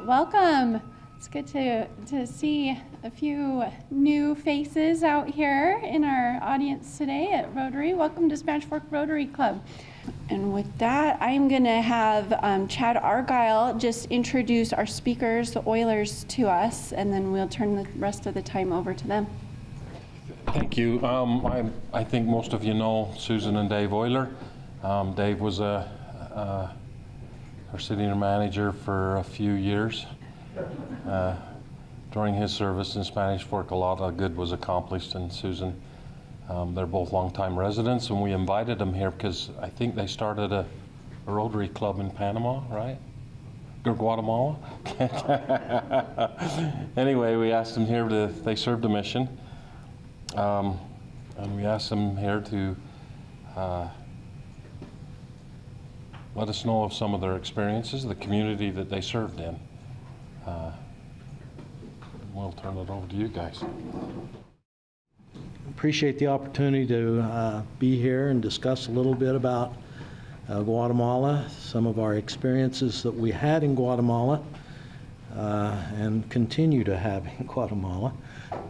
welcome. It's good to see a few new faces out here in our audience today at Rotary. Welcome to Spanish Fork Rotary Club. And with that, I'm going to have Chad Argyle just introduce our speakers, the Oylers, to us, and then we'll turn the rest of the time over to them. Thank you. I think most of you know Susan and Dave Oyler. Dave was our senior manager for a few years. During his service in Spanish Fork, a lot of good was accomplished, and Susan, they're both longtime residents, and we invited them here because I think they started a Rotary club in Panama, right? Or Guatemala? Anyway, we asked them here they served a mission, and we asked them here to let us know of some of their experiences, the community that they served in. We'll turn it over to you guys. Appreciate the opportunity to be here and discuss a little bit about Guatemala, some of our experiences that we had in Guatemala and continue to have in Guatemala.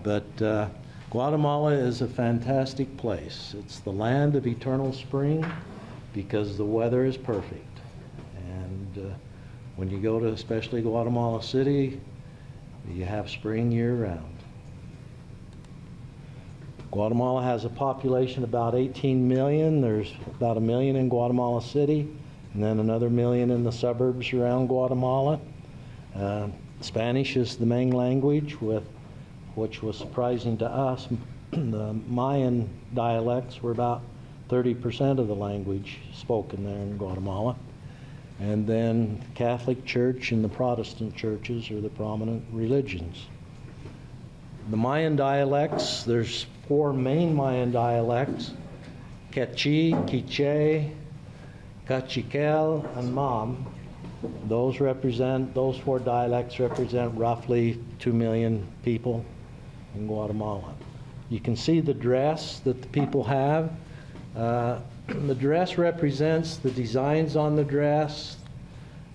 But Guatemala is a fantastic place. It's the land of eternal spring because the weather is perfect. And when you go to especially Guatemala City, you have spring year-round. Guatemala has a population of about 18 million. There's about 1 million in Guatemala City, and then another 1 million in the suburbs around Guatemala. Spanish is the main language, which was surprising to us. The Mayan dialects were about 30% of the language spoken there in Guatemala. And then the Catholic Church and the Protestant churches are the prominent religions. The Mayan dialects, there's 4 main Mayan dialects: Quechua, Quiche, Cachiquel, and Mam. Those 4 dialects represent roughly 2 million people in Guatemala. You can see the dress that the people have. The dress represents, the designs on the dress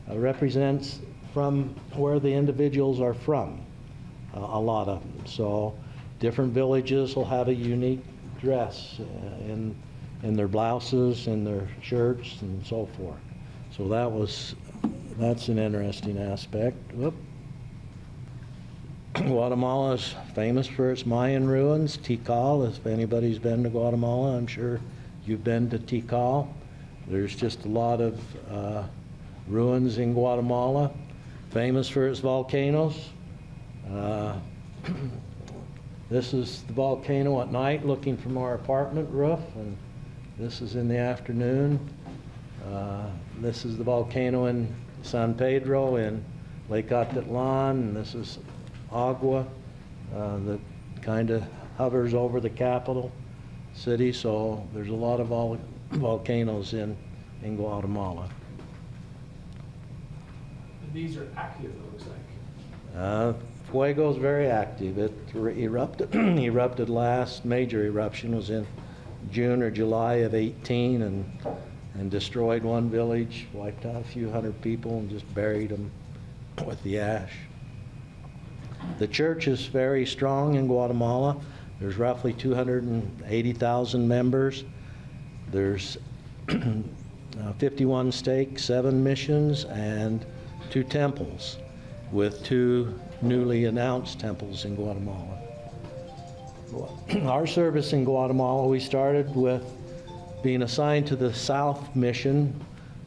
represents from where the individuals are from, a lot of them. So different villages will have a unique dress in their blouses, in their shirts, and so forth. So that's an interesting aspect. Whoop. Guatemala is famous for its Mayan ruins. Tikal, if anybody's been to Guatemala, I'm sure you've been to Tikal. There's just a lot of ruins in Guatemala. Famous for its volcanoes. This is the volcano at night looking from our apartment roof, and this is in the afternoon. This is the volcano in San Pedro in Lake Atitlan, and this is Agua that kind of hovers over the capital city. So there's a lot of volcanoes in Guatemala. These are active, it looks like. Fuego is very active. It erupted last major eruption was in June or July of 18 and destroyed one village, wiped out a few hundred people and just buried them with the ash. The church is very strong in Guatemala. There's roughly 280,000 members. There's 51 stakes, 7 missions, and 2 temples, with 2 newly announced temples in Guatemala. Our service in Guatemala, we started with being assigned to the South Mission,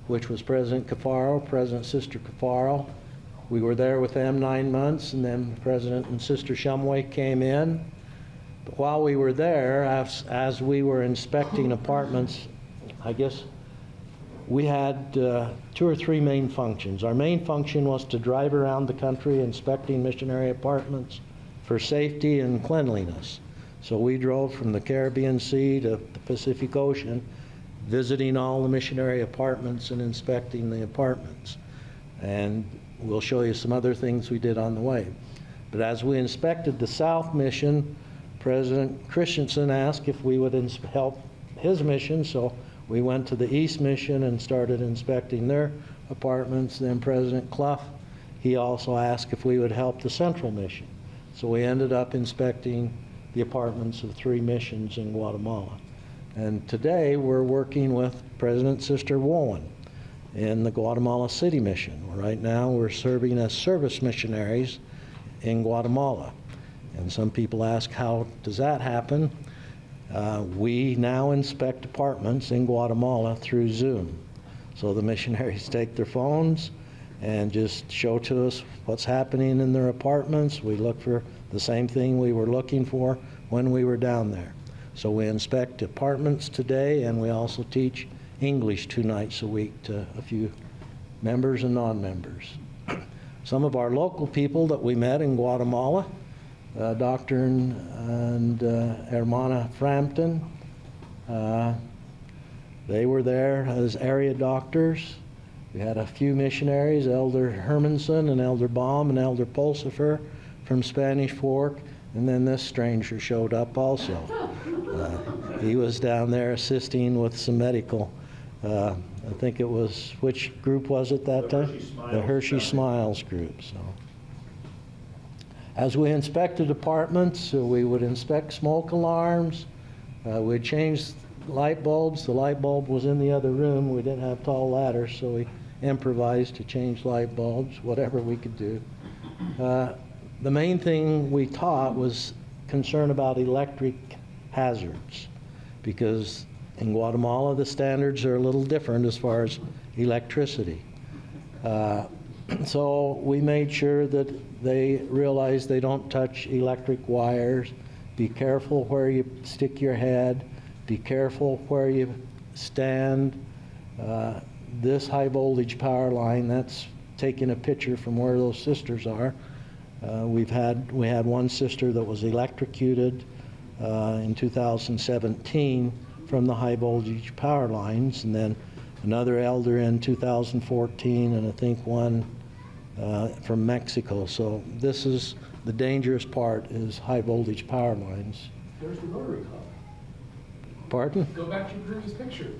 which was President Cafaro, President Sister Cafaro. We were there with them 9 months, and then President and Sister Shumway came in. But while we were there, as we were inspecting apartments, I guess we had 2 or 3 main functions. Our main function was to drive around the country inspecting missionary apartments for safety and cleanliness. So we drove from the Caribbean Sea to the Pacific Ocean, visiting all the missionary apartments and inspecting the apartments. And we'll show you some other things we did on the way. But as we inspected the South Mission, President Christensen asked if we would help his mission, so we went to the East Mission and started inspecting their apartments. Then President Clough he also asked if we would help the Central Mission. So we ended up inspecting the apartments of 3 missions in Guatemala. And today we're working with President Sister Woollen in the Guatemala City Mission. Right now we're serving as service missionaries in Guatemala. And some people ask, how does that happen? We now inspect apartments in Guatemala through Zoom. So the missionaries take their phones and just show to us what's happening in their apartments. We look for the same thing we were looking for when we were down there. So we inspect apartments today, and we also teach English 2 nights a week to a few members and non-members. Some of our local people that we met in Guatemala, Dr. and Hermana Frampton, they were there as area doctors. We had a few missionaries, Elder Hermanson and Elder Baum and Elder Pulsifer from Spanish Fork, and then this stranger showed up also. He was down there assisting with some medical, I think it was, which group was it that time? The Hershey Smiles group. So, as we inspected apartments, we would inspect smoke alarms, we'd change light bulbs. The light bulb was in the other room. We didn't have tall ladders, so we improvised to change light bulbs, whatever we could do. The main thing we taught was concern about electric hazards, because in Guatemala the standards are a little different as far as electricity. So we made sure that they realize they don't touch electric wires. Be careful where you stick your head. Be careful where you stand. This high voltage power line, that's taking a picture from where those sisters are. We had one sister that was electrocuted in 2017 from the high voltage power lines, and then another elder in 2014, and I think one from Mexico. So this is the dangerous part, is high voltage power lines. There's the Rotary Club. Pardon? Go back to your previous picture.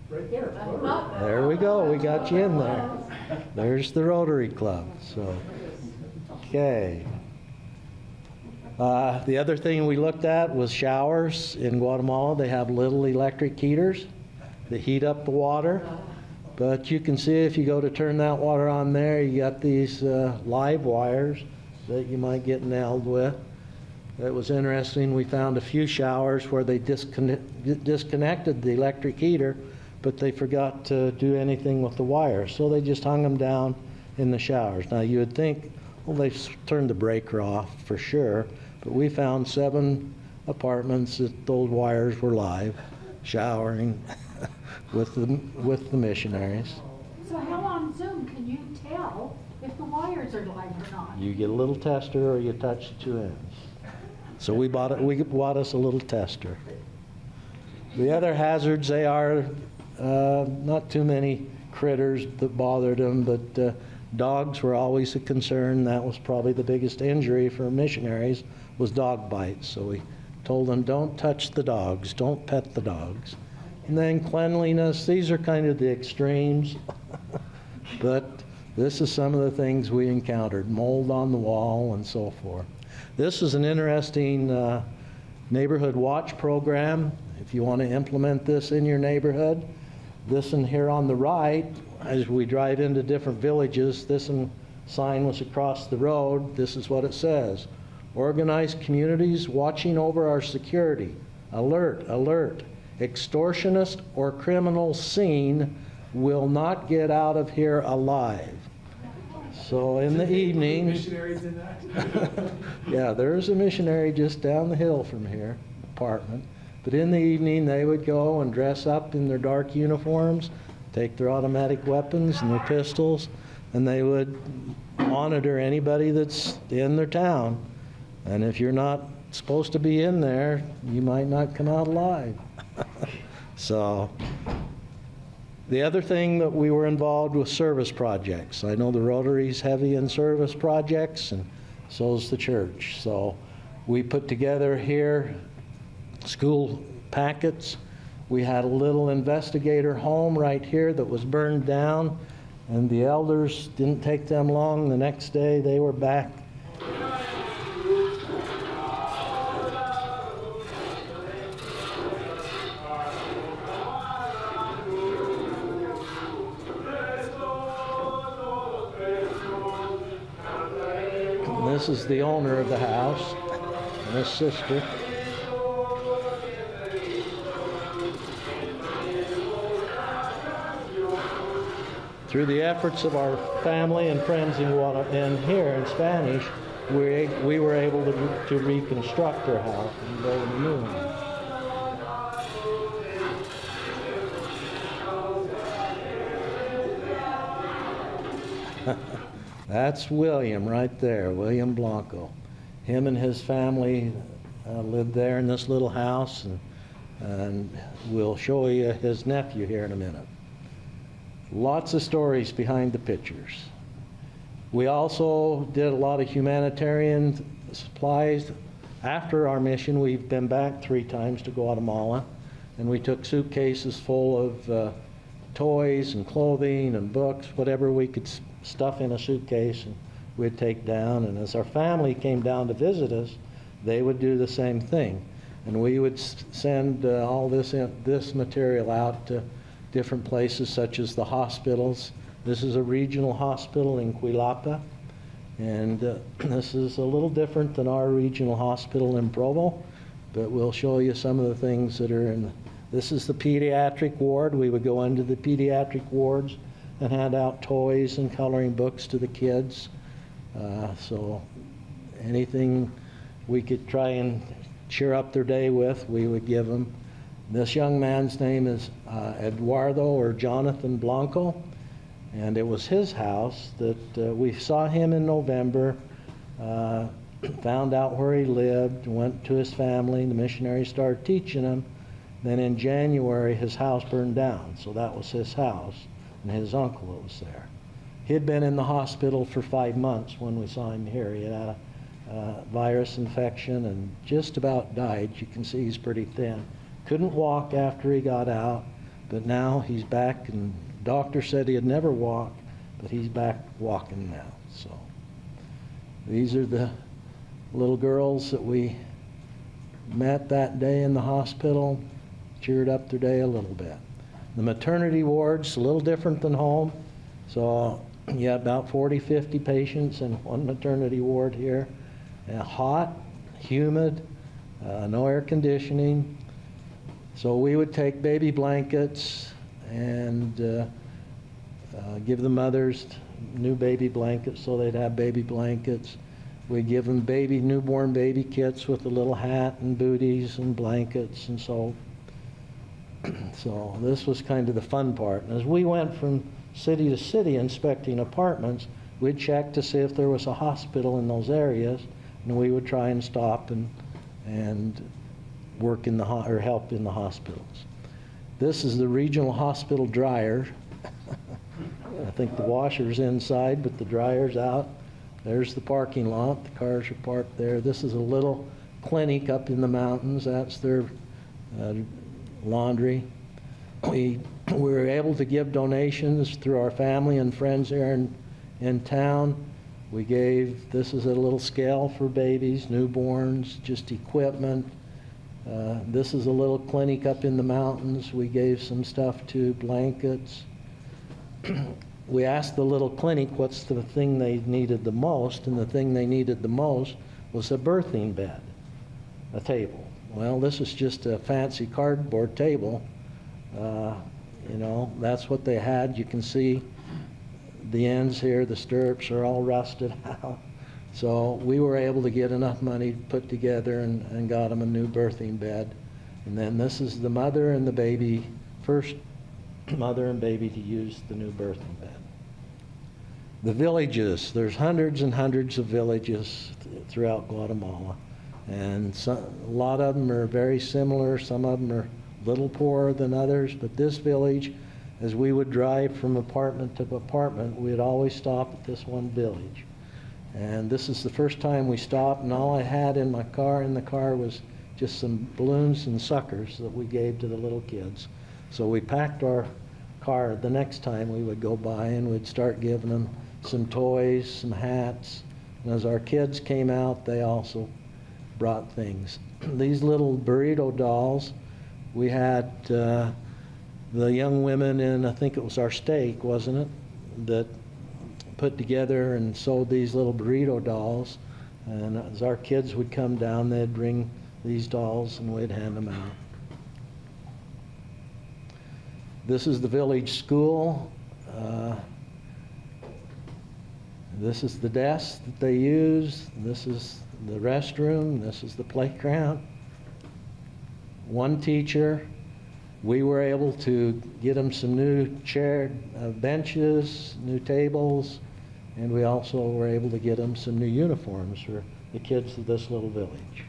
Right there. Rotary. There we go. We got you in there. There's the Rotary Club. So, okay. The other thing we looked at was showers. In Guatemala, they have little electric heaters that heat up the water. But you can see if you go to turn that water on there, you got these live wires that you might get nailed with. It was interesting. We found a few showers where they disconnected the electric heater, but they forgot to do anything with the wires. So they just hung them down in the showers. Now you would think, well, they've turned the breaker off for sure, but we found 7 apartments that those wires were live, showering with the missionaries. So how on Zoom can you tell if the wires are live or not? You get a little tester or you touch the 2 ends. So we bought us a little tester. The other hazards, they are not too many critters that bothered them, but dogs were always a concern. That was probably the biggest injury for missionaries, was dog bites. So we told them, don't touch the dogs, don't pet the dogs. And then cleanliness, these are kind of the extremes, but this is some of the things we encountered, mold on the wall and so forth. This is an interesting neighborhood watch program. If you want to implement this in your neighborhood, this one here on the right, as we drive into different villages, this sign was across the road. This is what it says: organized communities watching over our security. Alert, alert. Extortionist or criminal seen will not get out of here alive. So in the evening, Missionaries in that? yeah, there's a missionary just down the hill from here, apartment. But in the evening, they would go and dress up in their dark uniforms, take their automatic weapons and their pistols, and they would monitor anybody that's in their town. And if you're not supposed to be in there, you might not come out alive. So the other thing that we were involved with, service projects. I know the Rotary's heavy in service projects, and so is the church. So we put together here school packets. We had a little investigator home right here that was burned down. And the elders, didn't take them long. The next day they were back. And this is the owner of the house and his sister. Through the efforts of our family and friends in here in Spanish, we were able to reconstruct their house and build a new one. That's William right there, William Blanco. Him and his family lived there in this little house, and we'll show you his nephew here in a minute. Lots of stories behind the pictures. We also did a lot of humanitarian supplies. After our mission, we've been back 3 times to Guatemala, and we took suitcases full of toys and clothing and books, whatever we could stuff in a suitcase, and we'd take down. And as our family came down to visit us, they would do the same thing. And we would send all this material out to different places, such as the hospitals. This is a regional hospital in Cuilapa, and this is a little different than our regional hospital in Provo, but we'll show you some of the things that are in. This is the pediatric ward. We would go into the pediatric wards and hand out toys and coloring books to the kids. So anything we could try and cheer up their day with, we would give them. This young man's name is Eduardo or Jonathan Blanco, and it was his house that we saw him in November, found out where he lived, went to his family, the missionaries started teaching him. Then in January, his house burned down, so that was his house, and his uncle was there. He had been in the hospital for 5 months when we saw him here. He had a virus infection and just about died. You can see he's pretty thin. Couldn't walk after he got out, but now he's back, and the doctor said he'd never walk, but he's back walking now. So these are the little girls that we met that day in the hospital, cheered up their day a little bit. The maternity ward's a little different than home. So you have about 40, 50 patients in one maternity ward here. Hot, humid, no air conditioning. So we would take baby blankets and give the mothers new baby blankets so they'd have baby blankets. We'd give them newborn baby kits with a little hat and booties and blankets and so. So this was kind of the fun part. And as we went from city to city inspecting apartments, we'd check to see if there was a hospital in those areas, and we would try and stop and work in or help in the hospitals. This is the regional hospital dryer. I think the washer's inside, but the dryer's out. There's the parking lot. The cars are parked there. This is a little clinic up in the mountains. That's their laundry. We were able to give donations through our family and friends here in town. We gave, this is a little scale for babies, newborns, just equipment. This is a little clinic up in the mountains. We gave some stuff to, blankets. We asked the little clinic what's the thing they needed the most, and the thing they needed the most was a birthing bed, a table. Well, this is just a fancy cardboard table. You know, that's what they had. You can see the ends here, the stirrups are all rusted out. So we were able to get enough money put together and got them a new birthing bed. And then this is the mother and the baby, first mother and baby to use the new birthing bed. The villages, there's hundreds and hundreds of villages throughout Guatemala. And a lot of them are very similar. Some of them are a little poorer than others. But this village, as we would drive from apartment to apartment, we'd always stop at this one village. And this is the first time we stopped, and all I had in the car was just some balloons and suckers that we gave to the little kids. So we packed our car the next time we would go by, and we'd start giving them some toys, some hats. And as our kids came out, they also brought things. These little burrito dolls, we had the young women in, I think it was our stake, wasn't it, that put together and sold these little burrito dolls. And as our kids would come down, they'd bring these dolls and we'd hand them out. This is the village school. This is the desk that they use. This is the restroom. This is the playground. One teacher, we were able to get them some new benches, new tables, and we also were able to get them some new uniforms for the kids of this little village.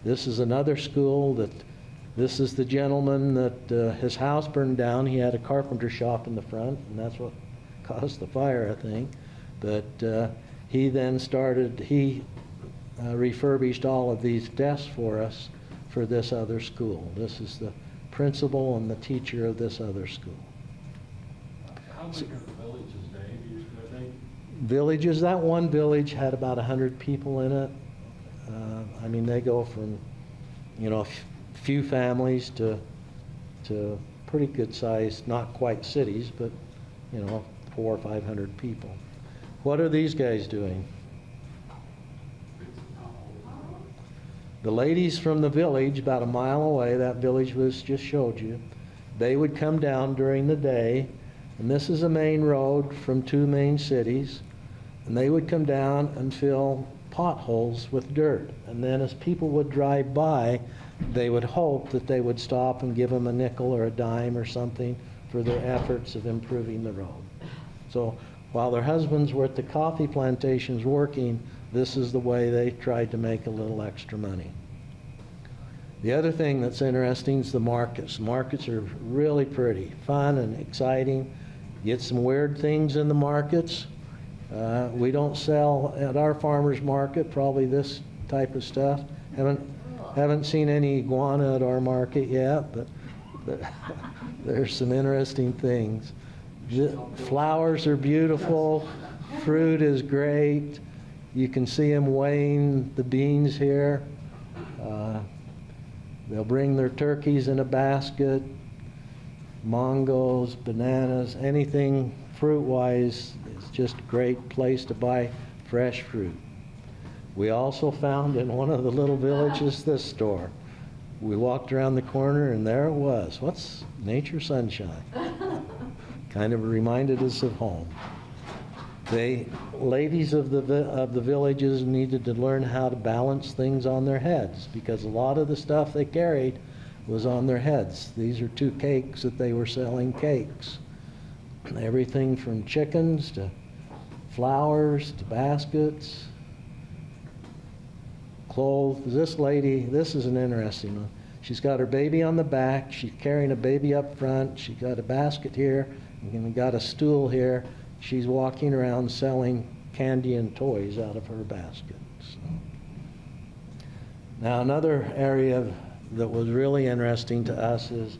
This is another school this is the gentleman that his house burned down. He had a carpenter shop in the front, and that's what caused the fire, I think. But he then refurbished all of these desks for us for this other school. This is the principal and the teacher of this other school. How big are the villages, Dave? I think Villages, that one village had about 100 people in it. I mean, they go from, a few families to pretty good sized, not quite cities, but, 400 or 500 people. What are these guys doing? The ladies from the village, about a mile away, that village was just showed you, they would come down during the day, and this is a main road from two main cities, and they would come down and fill potholes with dirt. And then as people would drive by, they would hope that they would stop and give them a nickel or a dime or something for their efforts of improving the road. So while their husbands were at the coffee plantations working, this is the way they tried to make a little extra money. The other thing that's interesting is the markets. Markets are really pretty, fun and exciting. Get some weird things in the markets. We don't sell at our farmers market probably this type of stuff. Haven't seen any iguana at our market yet, but there's some interesting things. Flowers are beautiful. Fruit is great. You can see them weighing the beans here. They'll bring their turkeys in a basket, mangoes, bananas, anything fruit-wise. It's just a great place to buy fresh fruit. We also found in one of the little villages this store. We walked around the corner and there it was. What's Nature Sunshine? Kind of reminded us of home. The ladies of the villages needed to learn how to balance things on their heads because a lot of the stuff they carried was on their heads. These are two cakes that they were selling cakes. Everything from chickens to flowers to baskets, clothes. This lady, this is an interesting one. She's got her baby on the back. She's carrying a baby up front. She's got a basket here and got a stool here. She's walking around selling candy and toys out of her basket. So. Now another area that was really interesting to us is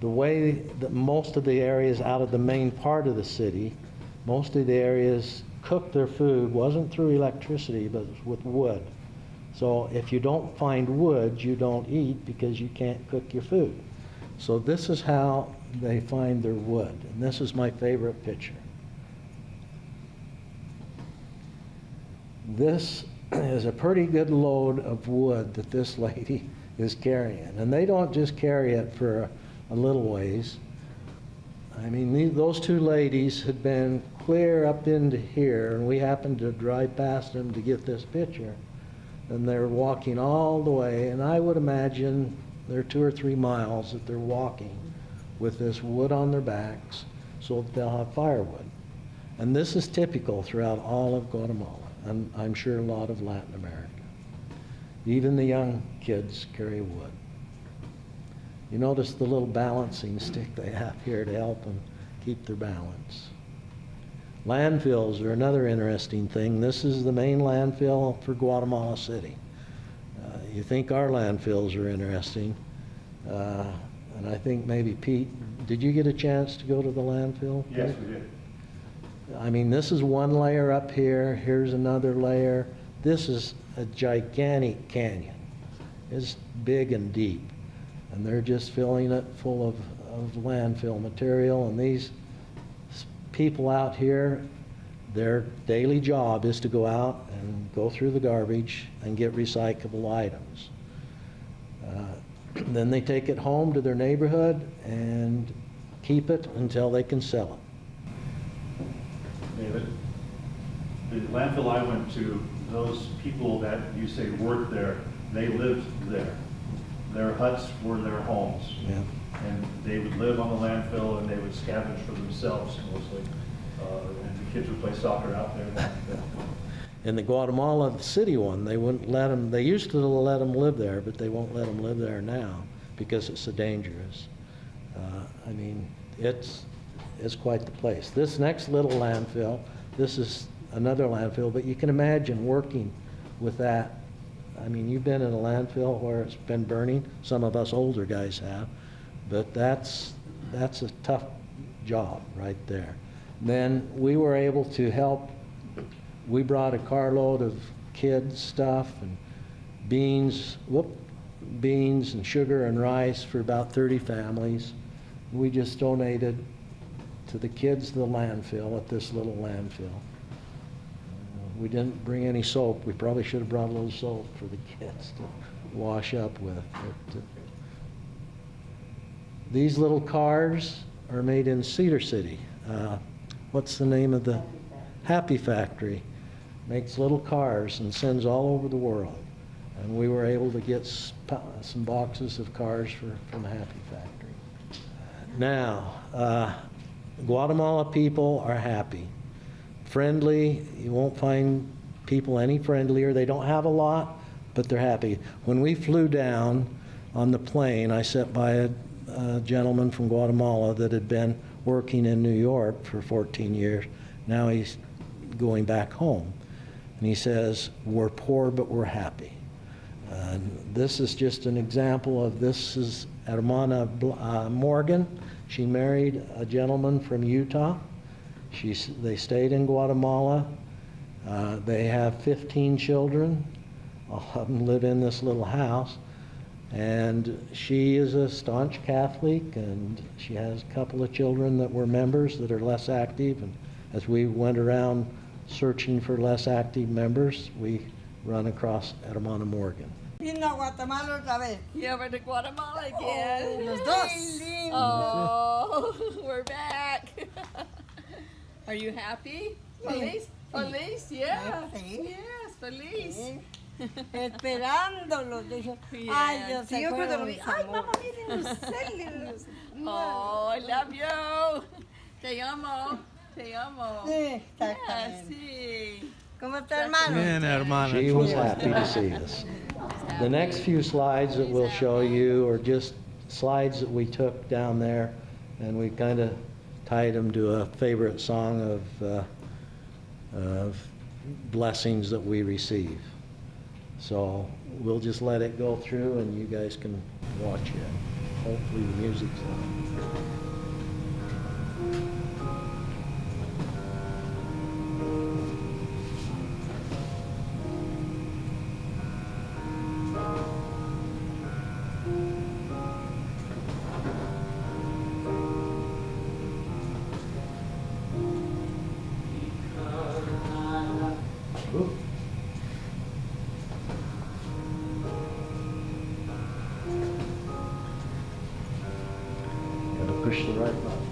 the way that most of the areas out of the main part of the city, most of the areas cooked their food, wasn't through electricity, but with wood. So if you don't find wood, you don't eat because you can't cook your food. So this is how they find their wood. And this is my favorite picture. This is a pretty good load of wood that this lady is carrying. And they don't just carry it for a little ways. I mean, those two ladies had been clear up into here, and we happened to drive past them to get this picture. And they're walking all the way, and I would imagine they're 2 or 3 miles that they're walking with this wood on their backs so that they'll have firewood. And this is typical throughout all of Guatemala, and I'm sure a lot of Latin America. Even the young kids carry wood. You notice the little balancing stick they have here to help them keep their balance. Landfills are another interesting thing. This is the main landfill for Guatemala City. You think our landfills are interesting, and I think maybe Pete did you get a chance to go to the landfill? Yes, we did. I mean, this is one layer up here, here's another layer. This is a gigantic canyon. It's big and deep. And they're just filling it full of landfill material. And these people out here, their daily job is to go out and go through the garbage and get recyclable items. Then they take it home to their neighborhood and keep it until they can sell it. David, the landfill I went to, those people that you say worked there, they lived there. Their huts were their homes. Yeah. And they would live on the landfill and they would scavenge for themselves mostly. And the kids would play soccer out there. And In the Guatemala City one, they wouldn't let them, they used to let them live there, but they won't let them live there now because it's so dangerous. I mean, it's quite the place. This next little landfill, this is another landfill, but you can imagine working with that. I mean, you've been in a landfill where it's been burning. Some of us older guys have, but that's a tough job right there. Then we were able to help. We brought a carload of kids' stuff and beans and sugar and rice for about 30 families. We just donated to the kids the landfill at this little landfill. We didn't bring any soap. We probably should have brought a little soap for the kids to wash up with. But, these little cars are made in Cedar City. What's the name of the Happy Factory? Makes little cars and sends all over the world. And we were able to get some boxes of cars from the Happy Factory. Now, Guatemala people are happy. Friendly. You won't find people any friendlier. They don't have a lot, but they're happy. When we flew down on the plane, I sat by a gentleman from Guatemala that had been working in New York for 14 years. Now he's going back home. And he says, we're poor, but we're happy. And this is just an example of, this is Hermana Morgan. She married a gentleman from Utah. They stayed in Guatemala. They have 15 children. All of them live in this little house. And she is a staunch Catholic, and she has a couple of children that were members that are less active. And as we went around searching for less active members, we run across Hermana Morgan. Vino a Guatemala otra vez. You over to Guatemala again? Los dos. Oh, we're back. Are you happy? Feliz? Feliz? Yeah. Sí. Yes, feliz. Sí. Esperándolos. Dije, ay, Dios, Sí, yo se cuando fueron lo vi, mis ay, amores. mamá, miren los celos. Oh, I love you. Te amo. Te amo. Sí, Yeah, exactamente. sí. ¿Cómo está, hermano? Bien, hermana. She was happy to see us. The next few slides that we'll show you are just slides that we took down there, and we kind of tied them to a favorite song of blessings that we receive. So we'll just let it go through, and you guys can watch it. Hopefully the music's on. Push the right button.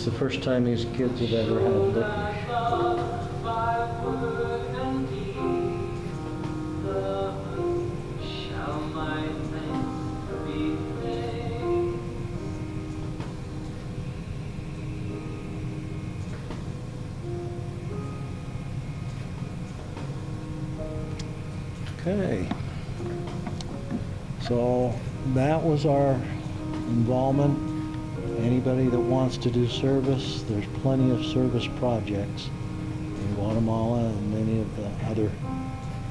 the first time these kids have ever had licorice. Okay. So that was our involvement. Anybody that wants to do service, there's plenty of service projects in Guatemala and many of the other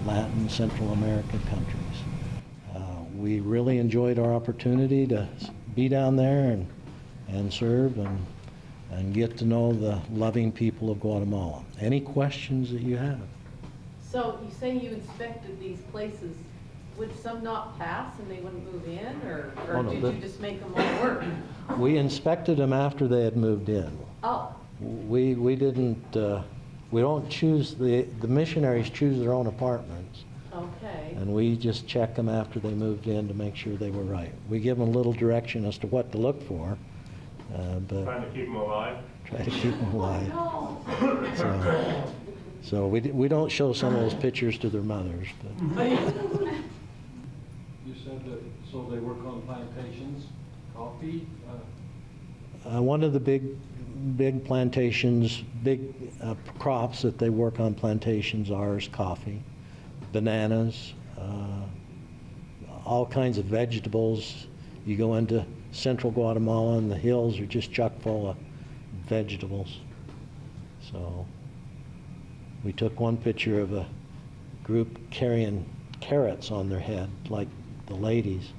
Latin, Central American countries. We really enjoyed our opportunity to be down there and serve and get to know the loving people of Guatemala. Any questions that you have? So you say you inspected these places, would some not pass and they wouldn't move in, or Oh, no, did but- you just make them all work? We inspected them after they had moved in. Oh, We didn't, we don't choose, the missionaries choose their own apartments, okay. and we just check them after they moved in to make sure they were right. We give them a little direction as to what to look for, but Trying to keep them alive? try to keep them alive. So we don't show some of those pictures to their mothers, but You said that, so they work on plantations, coffee? one of the big plantations, big crops that they work on plantations are is coffee, bananas, all kinds of vegetables. You go into central Guatemala and the hills are just chock full of vegetables. So we took one picture of a group carrying carrots on their head, like the ladies.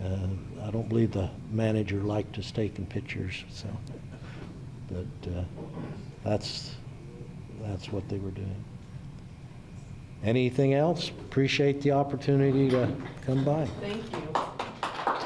I don't believe the manager liked us taking pictures, so, but that's what they were doing. Anything else? Appreciate the opportunity to come by. Thank you.